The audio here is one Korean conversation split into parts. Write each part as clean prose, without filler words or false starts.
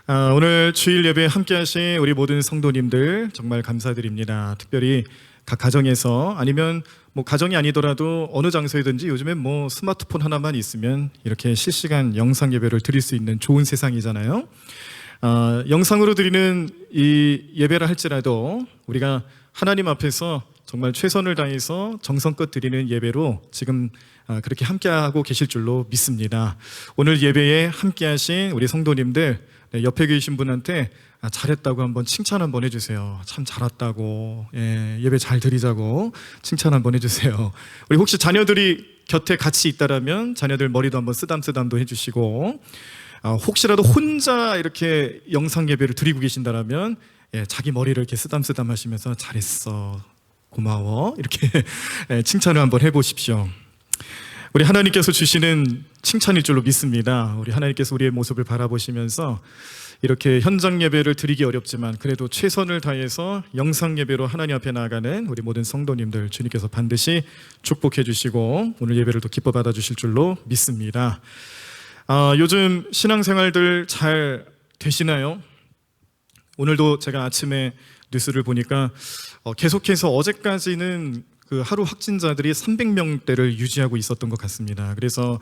오늘 주일 예배 함께 하신 우리 모든 성도님들 정말 감사드립니다. 특별히 각 가정에서 아니면 가정이 아니더라도 어느 장소에든지 요즘엔 스마트폰 하나만 있으면 이렇게 실시간 영상 예배를 드릴 수 있는 좋은 세상이잖아요. 영상으로 드리는 이 예배를 할지라도 우리가 하나님 앞에서 정말 최선을 다해서 정성껏 드리는 예배로 지금 그렇게 함께하고 계실 줄로 믿습니다. 오늘 예배에 함께하신 우리 성도님들, 옆에 계신 분한테 잘했다고 한번 칭찬 한번 해주세요. 참 잘했다고, 예배 잘 드리자고 칭찬 한번 해주세요. 우리 혹시 자녀들이 곁에 같이 있다라면 자녀들 머리도 한번 쓰담쓰담도 해주시고, 혹시라도 혼자 이렇게 영상 예배를 드리고 계신다라면 자기 머리를 이렇게 쓰담쓰담 하시면서 잘했어, 고마워, 이렇게 칭찬을 한번 해보십시오. 우리 하나님께서 주시는 칭찬일 줄로 믿습니다. 우리 하나님께서 우리의 모습을 바라보시면서 이렇게 현장 예배를 드리기 어렵지만 그래도 최선을 다해서 영상 예배로 하나님 앞에 나아가는 우리 모든 성도님들 주님께서 반드시 축복해 주시고 오늘 예배를 또 기뻐 받아 주실 줄로 믿습니다. 요즘 신앙생활들 잘 되시나요? 오늘도 제가 아침에 뉴스를 보니까 계속해서 어제까지는 그 하루 확진자들이 300명대를 유지하고 있었던 것 같습니다. 그래서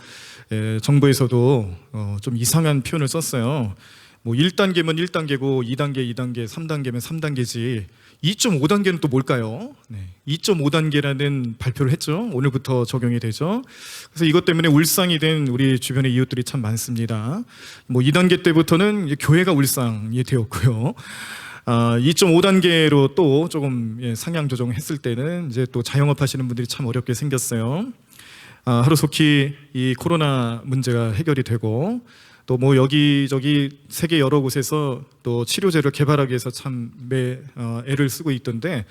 정부에서도 좀 이상한 표현을 썼어요. 1단계면 1단계고 2단계, 2단계, 3단계면 3단계지 2.5단계는 또 뭘까요? 2.5단계라는 발표를 했죠. 오늘부터 적용이 되죠. 그래서 이것 때문에 울상이 된 우리 주변의 이웃들이 참 많습니다. 2단계 때부터는 교회가 울상이 되었고요. 2.5단계로 또 조금 상향 조정했을 때는 이제 또 자영업 하시는 분들이 참 어렵게 생겼어요. 하루속히 이 코로나 문제가 해결이 되고 또 여기저기 세계 여러 곳에서 또 치료제를 개발하기 위해서 참 애를 쓰고 있던데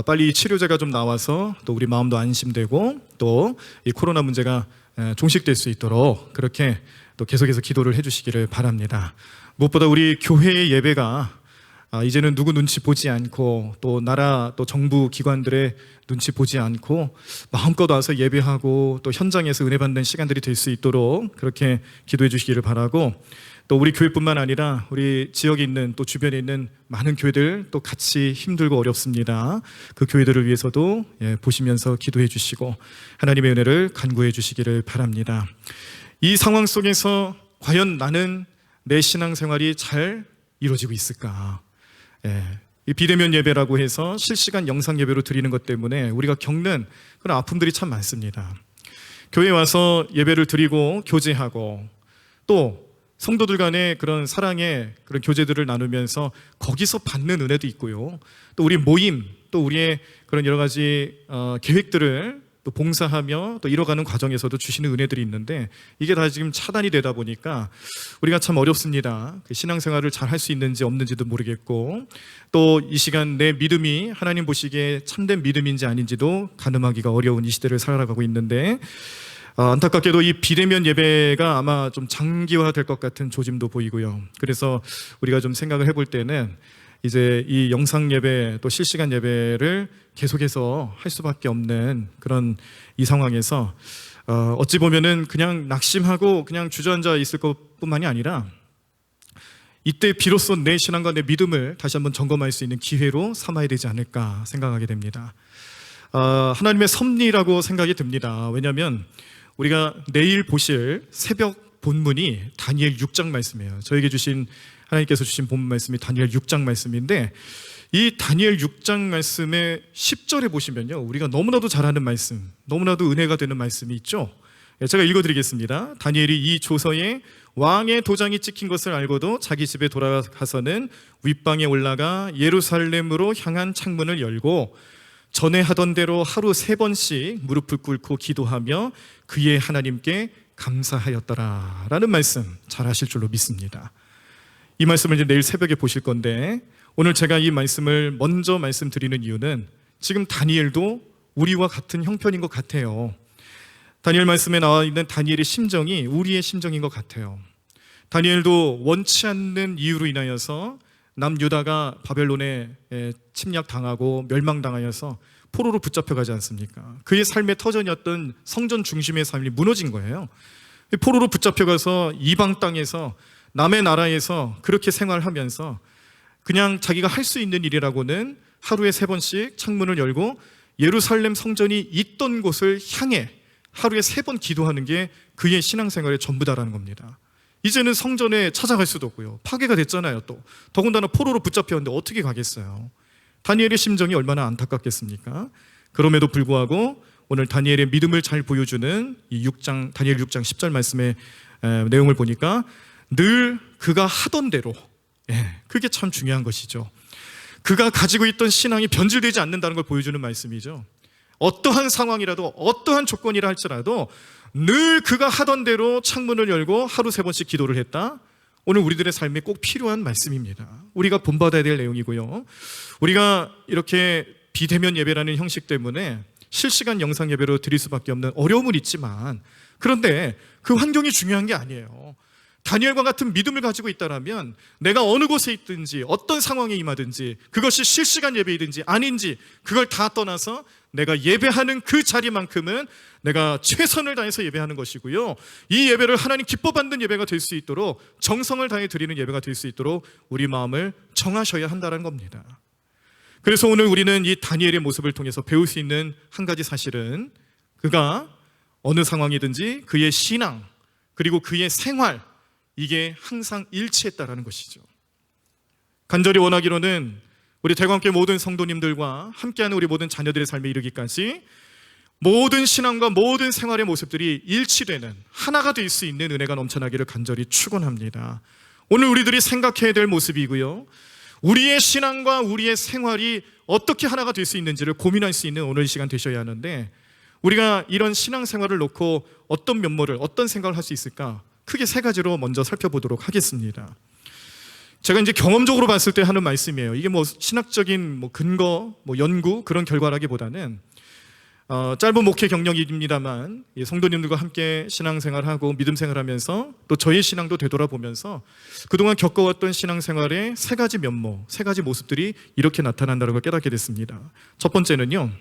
빨리 이 치료제가 좀 나와서 또 우리 마음도 안심되고 또 이 코로나 문제가 종식될 수 있도록 그렇게 또 계속해서 기도를 해주시기를 바랍니다. 무엇보다 우리 교회의 예배가 이제는 누구 눈치 보지 않고 또 나라 또 정부 기관들의 눈치 보지 않고 마음껏 와서 예배하고 또 현장에서 은혜 받는 시간들이 될 수 있도록 그렇게 기도해 주시기를 바라고 또 우리 교회뿐만 아니라 우리 지역에 있는 또 주변에 있는 많은 교회들 또 같이 힘들고 어렵습니다. 그 교회들을 위해서도 보시면서 기도해 주시고 하나님의 은혜를 간구해 주시기를 바랍니다. 이 상황 속에서 과연 나는 내 신앙생활이 잘 이루어지고 있을까? 이 비대면 예배라고 해서 실시간 영상 예배로 드리는 것 때문에 우리가 겪는 그런 아픔들이 참 많습니다. 교회에 와서 예배를 드리고 교제하고 또 성도들 간의 그런 사랑의 그런 교제들을 나누면서 거기서 받는 은혜도 있고요. 또 우리 모임, 또 우리의 그런 여러 가지 계획들을 또 봉사하며 또 이뤄가는 과정에서도 주시는 은혜들이 있는데 이게 다 지금 차단이 되다 보니까 우리가 참 어렵습니다. 그 신앙생활을 잘 할 수 있는지 없는지도 모르겠고 또 이 시간 내 믿음이 하나님 보시기에 참된 믿음인지 아닌지도 가늠하기가 어려운 이 시대를 살아가고 있는데 안타깝게도 이 비대면 예배가 아마 좀 장기화될 것 같은 조짐도 보이고요. 그래서 우리가 좀 생각을 해볼 때는 이제 이 영상 예배 또 실시간 예배를 계속해서 할 수밖에 없는 그런 이 상황에서 어찌 보면은 그냥 낙심하고 그냥 주저앉아 있을 것뿐만이 아니라 이때 비로소 내 신앙과 내 믿음을 다시 한번 점검할 수 있는 기회로 삼아야 되지 않을까 생각하게 됩니다. 하나님의 섭리라고 생각이 듭니다. 왜냐하면 우리가 내일 보실 새벽 본문이 다니엘 6장 말씀이에요. 저에게 주신 하나님께서 주신 본문 말씀이 다니엘 6장 말씀인데 이 다니엘 6장 말씀의 10절에 보시면요, 우리가 너무나도 잘 아는 말씀, 너무나도 은혜가 되는 말씀이 있죠. 제가 읽어드리겠습니다. 다니엘이 이 조서에 왕의 도장이 찍힌 것을 알고도 자기 집에 돌아가서는 윗방에 올라가 예루살렘으로 향한 창문을 열고 전에 하던 대로 하루 3번씩 무릎을 꿇고 기도하며 그의 하나님께 감사하였더라 라는 말씀 잘 아실 줄로 믿습니다. 이 말씀을 이제 내일 새벽에 보실 건데 오늘 제가 이 말씀을 먼저 말씀드리는 이유는 지금 다니엘도 우리와 같은 형편인 것 같아요. 다니엘 말씀에 나와 있는 다니엘의 심정이 우리의 심정인 것 같아요. 다니엘도 원치 않는 이유로 인하여서 남유다가 바벨론에 침략당하고 멸망당하여서 포로로 붙잡혀가지 않습니까? 그의 삶의 터전이었던 성전 중심의 삶이 무너진 거예요. 포로로 붙잡혀가서 이방 땅에서 남의 나라에서 그렇게 생활하면서 그냥 자기가 할 수 있는 일이라고는 하루에 3번씩 창문을 열고 예루살렘 성전이 있던 곳을 향해 하루에 3번 기도하는 게 그의 신앙생활의 전부다라는 겁니다. 이제는 성전에 찾아갈 수도 없고요. 파괴가 됐잖아요. 또 더군다나 포로로 붙잡혔는데 어떻게 가겠어요? 다니엘의 심정이 얼마나 안타깝겠습니까? 그럼에도 불구하고 오늘 다니엘의 믿음을 잘 보여주는 이 다니엘 6장 10절 말씀의 내용을 보니까 늘 그가 하던 대로, 그게 참 중요한 것이죠. 그가 가지고 있던 신앙이 변질되지 않는다는 걸 보여주는 말씀이죠. 어떠한 상황이라도 어떠한 조건이라 할지라도 늘 그가 하던 대로 창문을 열고 하루 3번씩 기도를 했다. 오늘 우리들의 삶에 꼭 필요한 말씀입니다. 우리가 본받아야 될 내용이고요. 우리가 이렇게 비대면 예배라는 형식 때문에 실시간 영상 예배로 드릴 수밖에 없는 어려움은 있지만, 그런데 그 환경이 중요한 게 아니에요. 다니엘과 같은 믿음을 가지고 있다면 내가 어느 곳에 있든지 어떤 상황에 임하든지 그것이 실시간 예배이든지 아닌지 그걸 다 떠나서 내가 예배하는 그 자리만큼은 내가 최선을 다해서 예배하는 것이고요, 이 예배를 하나님 기뻐 받는 예배가 될 수 있도록 정성을 다해 드리는 예배가 될 수 있도록 우리 마음을 정하셔야 한다는 겁니다. 그래서 오늘 우리는 이 다니엘의 모습을 통해서 배울 수 있는 한 가지 사실은, 그가 어느 상황이든지 그의 신앙 그리고 그의 생활, 이게 항상 일치했다라는 것이죠. 간절히 원하기로는 우리 대관교회 모든 성도님들과 함께하는 우리 모든 자녀들의 삶에 이르기까지 모든 신앙과 모든 생활의 모습들이 일치되는 하나가 될 수 있는 은혜가 넘쳐나기를 간절히 축원합니다. 오늘 우리들이 생각해야 될 모습이고요, 우리의 신앙과 우리의 생활이 어떻게 하나가 될 수 있는지를 고민할 수 있는 오늘 이 시간 되셔야 하는데, 우리가 이런 신앙생활을 놓고 어떤 면모를, 어떤 생각을 할 수 있을까? 크게 3가지로 먼저 살펴보도록 하겠습니다. 제가 이제 경험적으로 봤을 때 하는 말씀이에요. 이게 신학적인 근거, 연구 그런 결과라기보다는 짧은 목회 경력입니다만 성도님들과 함께 신앙생활하고 믿음생활하면서 또 저의 신앙도 되돌아보면서 그동안 겪어왔던 신앙생활의 3가지 면모, 3가지 모습들이 이렇게 나타난다는 걸 깨닫게 됐습니다. 첫 번째는요,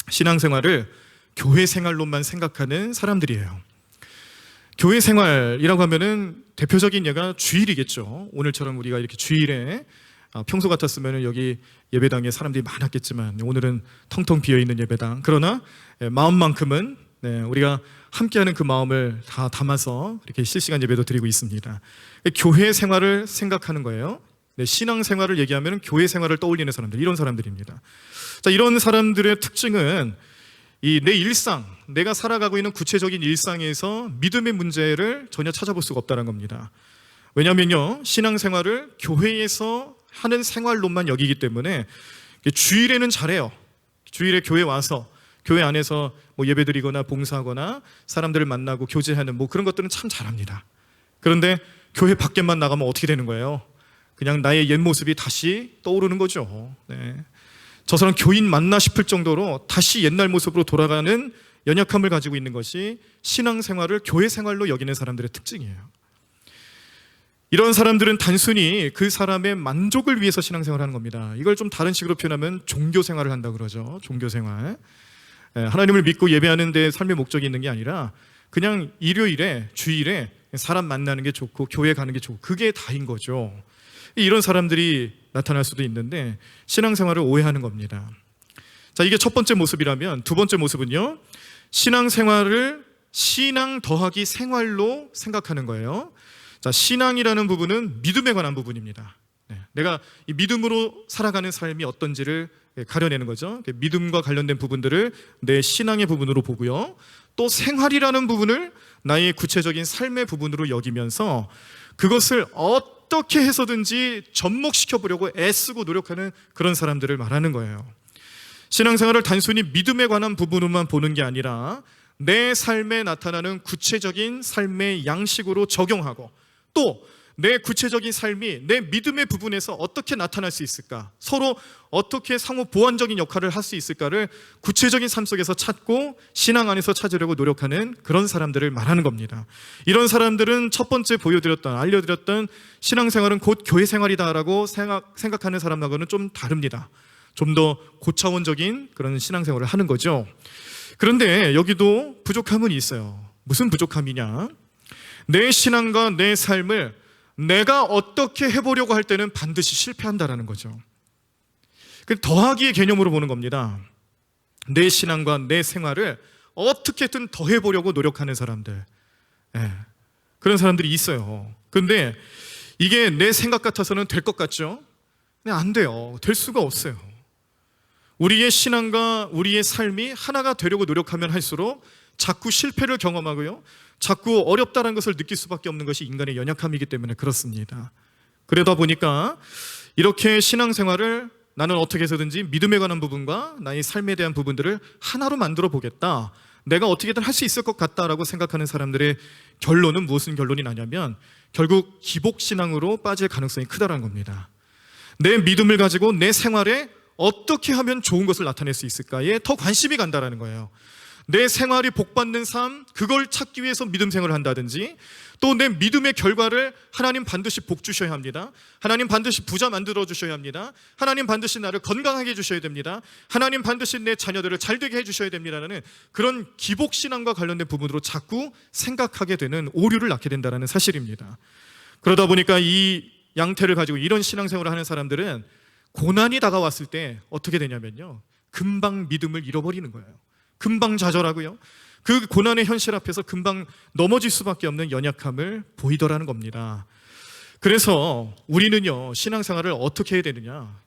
신앙생활을 교회 생활로만 생각하는 사람들이에요. 교회 생활이라고 하면은 대표적인 예가 주일이겠죠. 오늘처럼 우리가 이렇게 주일에 평소 같았으면 여기 예배당에 사람들이 많았겠지만 오늘은 텅텅 비어있는 예배당. 그러나 마음만큼은 우리가 함께하는 그 마음을 다 담아서 이렇게 실시간 예배도 드리고 있습니다. 교회 생활을 생각하는 거예요. 신앙 생활을 얘기하면 교회 생활을 떠올리는 사람들, 이런 사람들입니다. 자, 이런 사람들의 특징은 내 일상, 내가 살아가고 있는 구체적인 일상에서 믿음의 문제를 전혀 찾아볼 수가 없다는 겁니다. 왜냐하면요, 신앙생활을 교회에서 하는 생활로만 여기기 때문에 주일에는 잘해요. 주일에 교회 와서 교회 안에서 예배드리거나 봉사하거나 사람들을 만나고 교제하는 그런 것들은 참 잘합니다. 그런데 교회 밖에만 나가면 어떻게 되는 거예요? 그냥 나의 옛 모습이 다시 떠오르는 거죠. 저 사람 교인 맞나 싶을 정도로 다시 옛날 모습으로 돌아가는 연약함을 가지고 있는 것이 신앙생활을 교회 생활로 여기는 사람들의 특징이에요. 이런 사람들은 단순히 그 사람의 만족을 위해서 신앙생활을 하는 겁니다. 이걸 좀 다른 식으로 표현하면 종교생활을 한다 그러죠. 종교생활. 하나님을 믿고 예배하는 데 삶의 목적이 있는 게 아니라 그냥 일요일에, 주일에 사람 만나는 게 좋고 교회 가는 게 좋고 그게 다인 거죠. 이런 사람들이 나타날 수도 있는데 신앙생활을 오해하는 겁니다. 자, 이게 첫 번째 모습이라면 두 번째 모습은요, 신앙생활을 신앙 더하기 생활로 생각하는 거예요. 자, 신앙이라는 부분은 믿음에 관한 부분입니다. 내가 이 믿음으로 살아가는 삶이 어떤지를 가려내는 거죠. 믿음과 관련된 부분들을 내 신앙의 부분으로 보고요, 또 생활이라는 부분을 나의 구체적인 삶의 부분으로 여기면서 그것을 어떻게 해서든지 접목시켜 보려고 애쓰고 노력하는 그런 사람들을 말하는 거예요. 신앙생활을 단순히 믿음에 관한 부분으로만 보는 게 아니라 내 삶에 나타나는 구체적인 삶의 양식으로 적용하고 또 내 구체적인 삶이 내 믿음의 부분에서 어떻게 나타날 수 있을까, 서로 어떻게 상호 보완적인 역할을 할 수 있을까를 구체적인 삶 속에서 찾고 신앙 안에서 찾으려고 노력하는 그런 사람들을 말하는 겁니다. 이런 사람들은 첫 번째 알려드렸던 신앙생활은 곧 교회 생활이다라고 생각하는 사람하고는 좀 다릅니다. 좀 더 고차원적인 그런 신앙생활을 하는 거죠. 그런데 여기도 부족함은 있어요. 무슨 부족함이냐? 내 신앙과 내 삶을 내가 어떻게 해보려고 할 때는 반드시 실패한다라는 거죠. 더하기의 개념으로 보는 겁니다. 내 신앙과 내 생활을 어떻게든 더해보려고 노력하는 사람들, 그런 사람들이 있어요. 근데 이게 내 생각 같아서는 될 것 같죠? 근데 안 돼요. 될 수가 없어요. 우리의 신앙과 우리의 삶이 하나가 되려고 노력하면 할수록 자꾸 실패를 경험하고요, 자꾸 어렵다는 것을 느낄 수밖에 없는 것이 인간의 연약함이기 때문에 그렇습니다. 그러다 보니까 이렇게 신앙생활을 나는 어떻게 해서든지 믿음에 관한 부분과 나의 삶에 대한 부분들을 하나로 만들어 보겠다, 내가 어떻게든 할 수 있을 것 같다라고 생각하는 사람들의 결론은 무슨 결론이 나냐면 결국 기복신앙으로 빠질 가능성이 크다는 겁니다. 내 믿음을 가지고 내 생활에 어떻게 하면 좋은 것을 나타낼 수 있을까에 더 관심이 간다는 거예요. 내 생활이 복받는 삶, 그걸 찾기 위해서 믿음 생활을 한다든지, 또 내 믿음의 결과를 하나님 반드시 복 주셔야 합니다. 하나님 반드시 부자 만들어 주셔야 합니다. 하나님 반드시 나를 건강하게 해주셔야 됩니다. 하나님 반드시 내 자녀들을 잘되게 해주셔야 됩니다라는 그런 기복신앙과 관련된 부분으로 자꾸 생각하게 되는 오류를 낳게 된다는 사실입니다. 그러다 보니까 이 양태를 가지고 이런 신앙생활을 하는 사람들은 고난이 다가왔을 때 어떻게 되냐면요, 금방 믿음을 잃어버리는 거예요. 금방 좌절하고요, 그 고난의 현실 앞에서 금방 넘어질 수밖에 없는 연약함을 보이더라는 겁니다. 그래서 우리는요, 신앙생활을 어떻게 해야 되느냐,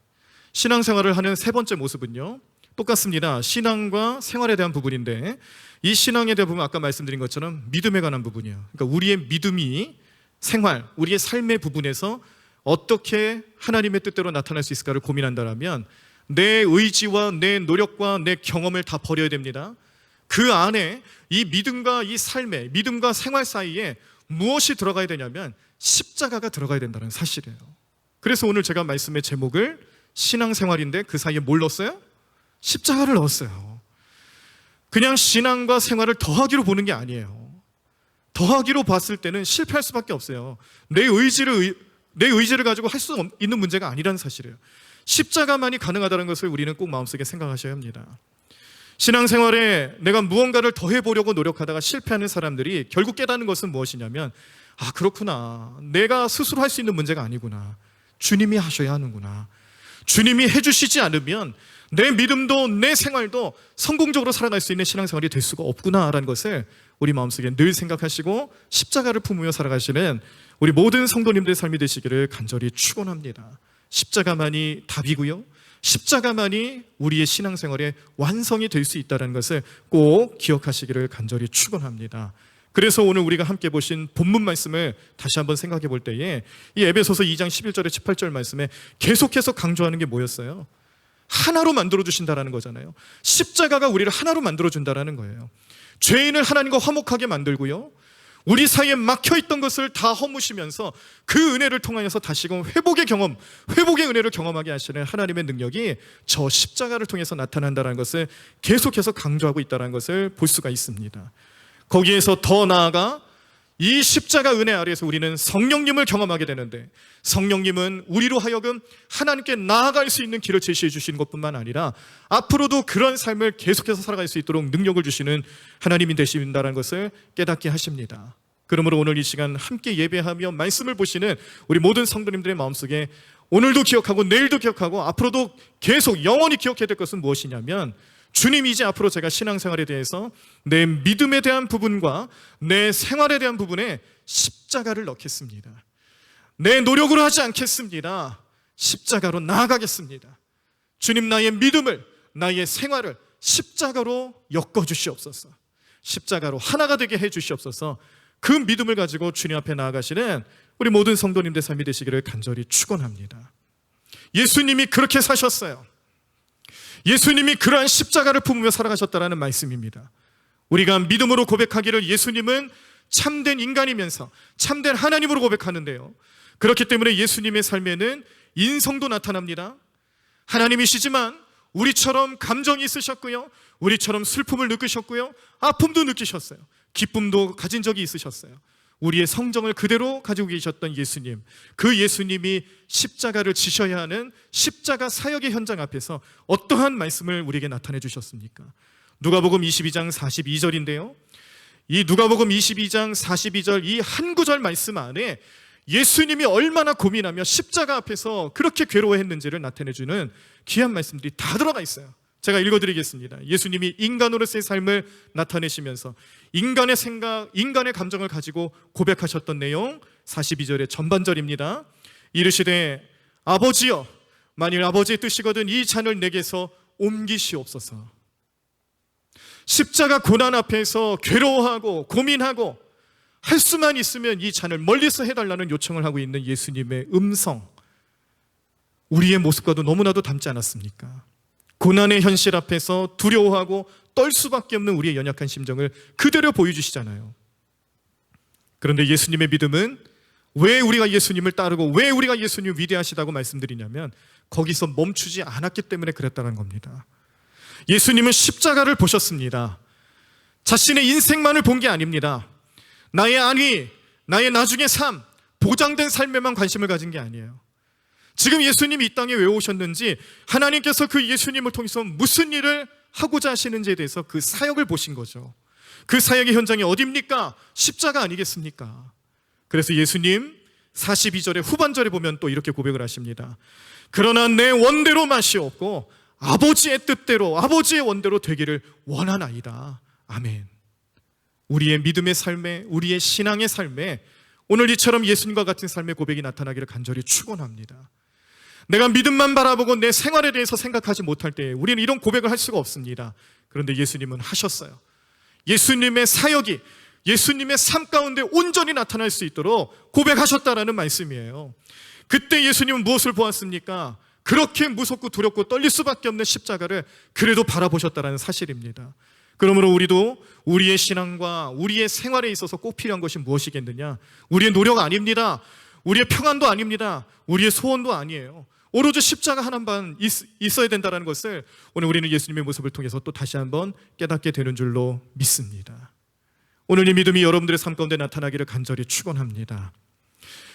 신앙생활을 하는 세 번째 모습은요 똑같습니다. 신앙과 생활에 대한 부분인데, 이 신앙에 대한 부분 아까 말씀드린 것처럼 믿음에 관한 부분이에요. 그러니까 우리의 믿음이 생활, 우리의 삶의 부분에서 어떻게 하나님의 뜻대로 나타날 수 있을까를 고민한다면 내 의지와 내 노력과 내 경험을 다 버려야 됩니다. 그 안에 이 믿음과 이 삶의, 믿음과 생활 사이에 무엇이 들어가야 되냐면 십자가가 들어가야 된다는 사실이에요. 그래서 오늘 제가 말씀의 제목을 신앙생활인데 그 사이에 뭘 넣었어요? 십자가를 넣었어요. 그냥 신앙과 생활을 더하기로 보는 게 아니에요. 더하기로 봤을 때는 실패할 수밖에 없어요. 내 의지를 가지고 할 수 있는 문제가 아니라는 사실이에요. 십자가만이 가능하다는 것을 우리는 꼭 마음속에 생각하셔야 합니다. 신앙생활에 내가 무언가를 더해보려고 노력하다가 실패하는 사람들이 결국 깨닫는 것은 무엇이냐면, 아, 그렇구나, 내가 스스로 할 수 있는 문제가 아니구나, 주님이 하셔야 하는구나, 주님이 해주시지 않으면 내 믿음도 내 생활도 성공적으로 살아갈 수 있는 신앙생활이 될 수가 없구나라는 것을 우리 마음속에 늘 생각하시고 십자가를 품으며 살아가시는 우리 모든 성도님들의 삶이 되시기를 간절히 축원합니다. 십자가만이 답이고요, 십자가만이 우리의 신앙생활의 완성이 될 수 있다는 것을 꼭 기억하시기를 간절히 축원합니다. 그래서 오늘 우리가 함께 보신 본문 말씀을 다시 한번 생각해 볼 때에 이 에베소서 2장 11절에 18절 말씀에 계속해서 강조하는 게 뭐였어요? 하나로 만들어주신다라는 거잖아요. 십자가가 우리를 하나로 만들어준다라는 거예요. 죄인을 하나님과 화목하게 만들고요, 우리 사이에 막혀있던 것을 다 허무시면서 그 은혜를 통하여서 다시금 회복의 은혜를 경험하게 하시는 하나님의 능력이 저 십자가를 통해서 나타난다는 것을 계속해서 강조하고 있다는 것을 볼 수가 있습니다. 거기에서 더 나아가 이 십자가 은혜 아래에서 우리는 성령님을 경험하게 되는데, 성령님은 우리로 하여금 하나님께 나아갈 수 있는 길을 제시해 주시는 것뿐만 아니라 앞으로도 그런 삶을 계속해서 살아갈 수 있도록 능력을 주시는 하나님이 되신다는 것을 깨닫게 하십니다. 그러므로 오늘 이 시간 함께 예배하며 말씀을 보시는 우리 모든 성도님들의 마음속에 오늘도 기억하고 내일도 기억하고 앞으로도 계속 영원히 기억해야 될 것은 무엇이냐면, 주님이 이제 앞으로 제가 신앙생활에 대해서 내 믿음에 대한 부분과 내 생활에 대한 부분에 십자가를 넣겠습니다. 내 노력으로 하지 않겠습니다. 십자가로 나아가겠습니다. 주님, 나의 믿음을, 나의 생활을 십자가로 엮어주시옵소서. 십자가로 하나가 되게 해주시옵소서. 그 믿음을 가지고 주님 앞에 나아가시는 우리 모든 성도님들 삶이 되시기를 간절히 축원합니다. 예수님이 그렇게 사셨어요. 예수님이 그러한 십자가를 품으며 살아가셨다라는 말씀입니다. 우리가 믿음으로 고백하기를 예수님은 참된 인간이면서 참된 하나님으로 고백하는데요, 그렇기 때문에 예수님의 삶에는 인성도 나타납니다. 하나님이시지만 우리처럼 감정이 있으셨고요, 우리처럼 슬픔을 느끼셨고요, 아픔도 느끼셨어요, 기쁨도 가진 적이 있으셨어요. 우리의 성정을 그대로 가지고 계셨던 예수님, 그 예수님이 십자가를 지셔야 하는 십자가 사역의 현장 앞에서 어떠한 말씀을 우리에게 나타내 주셨습니까? 누가복음 22장 42절인데요, 이 누가복음 22장 42절 이 한 구절 말씀 안에 예수님이 얼마나 고민하며 십자가 앞에서 그렇게 괴로워했는지를 나타내주는 귀한 말씀들이 다 들어가 있어요. 제가 읽어드리겠습니다. 예수님이 인간으로서의 삶을 나타내시면서 인간의 생각, 인간의 감정을 가지고 고백하셨던 내용 42절의 전반절입니다. 이르시되 아버지여, 만일 아버지의 뜻이거든 이 잔을 내게서 옮기시옵소서. 십자가 고난 앞에서 괴로워하고 고민하고 할 수만 있으면 이 잔을 멀리서 해달라는 요청을 하고 있는 예수님의 음성, 우리의 모습과도 너무나도 닮지 않았습니까? 고난의 현실 앞에서 두려워하고 떨 수밖에 없는 우리의 연약한 심정을 그대로 보여주시잖아요. 그런데 예수님의 믿음은 왜 우리가 예수님을 따르고 왜 우리가 예수님을 위대하시다고 말씀드리냐면 거기서 멈추지 않았기 때문에 그랬다는 겁니다. 예수님은 십자가를 보셨습니다. 자신의 인생만을 본 게 아닙니다. 나의 안위, 나의 나중의 삶, 보장된 삶에만 관심을 가진 게 아니에요. 지금 예수님이 이 땅에 왜 오셨는지, 하나님께서 그 예수님을 통해서 무슨 일을 하고자 하시는지에 대해서 그 사역을 보신 거죠. 그 사역의 현장이 어디입니까? 십자가 아니겠습니까? 그래서 예수님 42절의 후반절에 보면 또 이렇게 고백을 하십니다. 그러나 내 원대로 마시옵고 아버지의 뜻대로, 아버지의 원대로 되기를 원하나이다. 아멘. 우리의 믿음의 삶에, 우리의 신앙의 삶에 오늘 이처럼 예수님과 같은 삶의 고백이 나타나기를 간절히 축원합니다. 내가 믿음만 바라보고 내 생활에 대해서 생각하지 못할 때 우리는 이런 고백을 할 수가 없습니다. 그런데 예수님은 하셨어요. 예수님의 사역이 예수님의 삶 가운데 온전히 나타날 수 있도록 고백하셨다라는 말씀이에요. 그때 예수님은 무엇을 보았습니까? 그렇게 무섭고 두렵고 떨릴 수밖에 없는 십자가를 그래도 바라보셨다라는 사실입니다. 그러므로 우리도 우리의 신앙과 우리의 생활에 있어서 꼭 필요한 것이 무엇이겠느냐? 우리의 노력 아닙니다. 우리의 평안도 아닙니다. 우리의 소원도 아니에요. 오로지 십자가 하나만 있어야 된다는 것을 오늘 우리는 예수님의 모습을 통해서 또 다시 한번 깨닫게 되는 줄로 믿습니다. 오늘 이 믿음이 여러분들의 삶 가운데 나타나기를 간절히 축원합니다.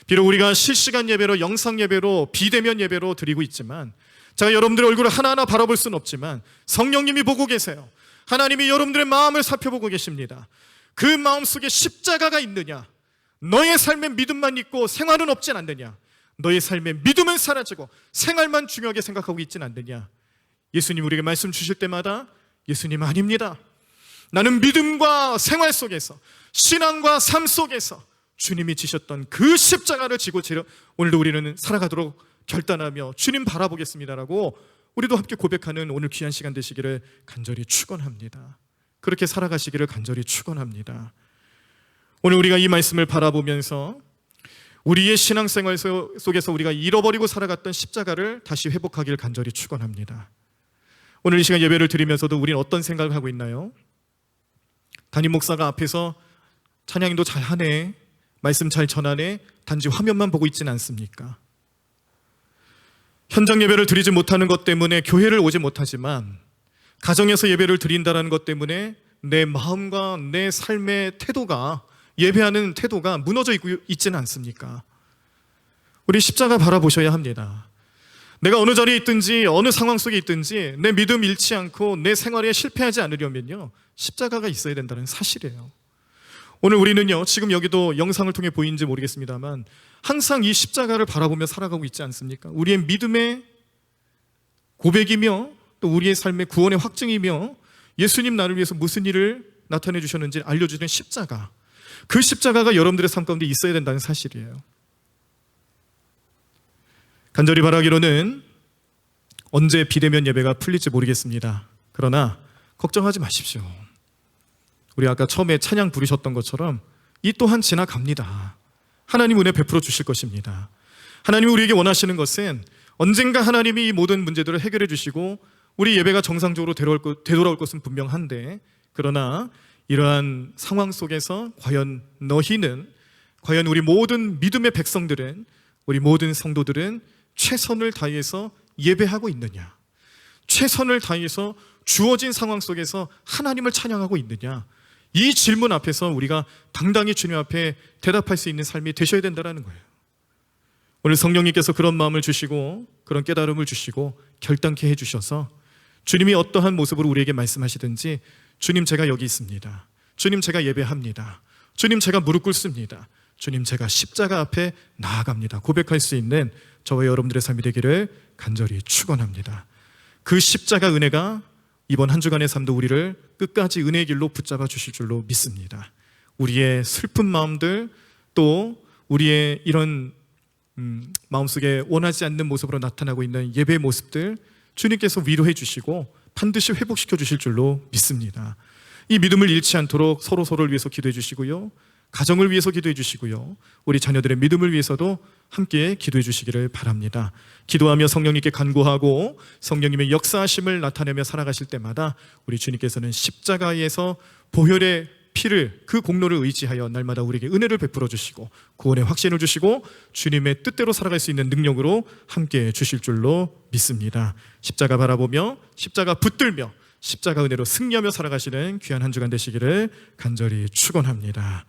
비록 우리가 실시간 예배로, 영상 예배로, 비대면 예배로 드리고 있지만 제가 여러분들의 얼굴을 하나하나 바라볼 수는 없지만 성령님이 보고 계세요. 하나님이 여러분들의 마음을 살펴보고 계십니다. 그 마음 속에 십자가가 있느냐? 너의 삶에 믿음만 있고 생활은 없진 않느냐? 너의 삶에 믿음은 사라지고 생활만 중요하게 생각하고 있진 않느냐? 예수님 우리에게 말씀 주실 때마다 예수님 아닙니다. 나는 믿음과 생활 속에서, 신앙과 삶 속에서 주님이 지셨던 그 십자가를 지고 오늘도 우리는 살아가도록 결단하며 주님 바라보겠습니다라고 우리도 함께 고백하는 오늘 귀한 시간 되시기를 간절히 축원합니다. 그렇게 살아가시기를 간절히 축원합니다. 오늘 우리가 이 말씀을 바라보면서 우리의 신앙생활 속에서 우리가 잃어버리고 살아갔던 십자가를 다시 회복하기를 간절히 축원합니다. 오늘 이 시간 예배를 드리면서도 우리는 어떤 생각을 하고 있나요? 담임 목사가 앞에서 찬양도 잘 하네, 말씀 잘 전하네, 단지 화면만 보고 있지는 않습니까? 현장 예배를 드리지 못하는 것 때문에 교회를 오지 못하지만 가정에서 예배를 드린다는 것 때문에 내 마음과 내 삶의 태도가, 예배하는 태도가 무너져 있지는 않습니까? 우리 십자가 바라보셔야 합니다. 내가 어느 자리에 있든지 어느 상황 속에 있든지 내 믿음 잃지 않고 내 생활에 실패하지 않으려면요, 십자가가 있어야 된다는 사실이에요. 오늘 우리는요, 지금 여기도 영상을 통해 보이는지 모르겠습니다만 항상 이 십자가를 바라보며 살아가고 있지 않습니까? 우리의 믿음의 고백이며 또 우리의 삶의 구원의 확증이며 예수님 나를 위해서 무슨 일을 나타내 주셨는지 알려주는 십자가, 그 십자가가 여러분들의 삶 가운데 있어야 된다는 사실이에요. 간절히 바라기로는 언제 비대면 예배가 풀릴지 모르겠습니다. 그러나 걱정하지 마십시오. 우리 아까 처음에 찬양 부르셨던 것처럼 이 또한 지나갑니다. 하나님 은혜 베풀어 주실 것입니다. 하나님이 우리에게 원하시는 것은 언젠가 하나님이 이 모든 문제들을 해결해 주시고 우리 예배가 정상적으로 되돌아올 것은 분명한데, 그러나 이러한 상황 속에서 과연 너희는, 과연 우리 모든 믿음의 백성들은, 우리 모든 성도들은 최선을 다해서 예배하고 있느냐? 최선을 다해서 주어진 상황 속에서 하나님을 찬양하고 있느냐? 이 질문 앞에서 우리가 당당히 주님 앞에 대답할 수 있는 삶이 되셔야 된다는 거예요. 오늘 성령님께서 그런 마음을 주시고 그런 깨달음을 주시고 결단케 해주셔서 주님이 어떠한 모습으로 우리에게 말씀하시든지, 주님 제가 여기 있습니다, 주님 제가 예배합니다, 주님 제가 무릎 꿇습니다, 주님, 제가 십자가 앞에 나아갑니다 고백할 수 있는 저와 여러분들의 삶이 되기를 간절히 축원합니다. 그 십자가 은혜가 이번 한 주간의 삶도 우리를 끝까지 은혜의 길로 붙잡아 주실 줄로 믿습니다. 우리의 슬픈 마음들, 또 우리의 이런 마음속에 원하지 않는 모습으로 나타나고 있는 예배의 모습들 주님께서 위로해 주시고 반드시 회복시켜 주실 줄로 믿습니다. 이 믿음을 잃지 않도록 서로를 위해서 기도해 주시고요, 가정을 위해서 기도해 주시고요, 우리 자녀들의 믿음을 위해서도 함께 기도해 주시기를 바랍니다. 기도하며 성령님께 간구하고 성령님의 역사하심을 나타내며 살아가실 때마다 우리 주님께서는 십자가에서 보혈의 피를, 그 공로를 의지하여 날마다 우리에게 은혜를 베풀어 주시고 구원의 확신을 주시고 주님의 뜻대로 살아갈 수 있는 능력으로 함께 주실 줄로 믿습니다. 십자가 바라보며 십자가 붙들며 십자가 은혜로 승리하며 살아가시는 귀한 한 주간 되시기를 간절히 축원합니다.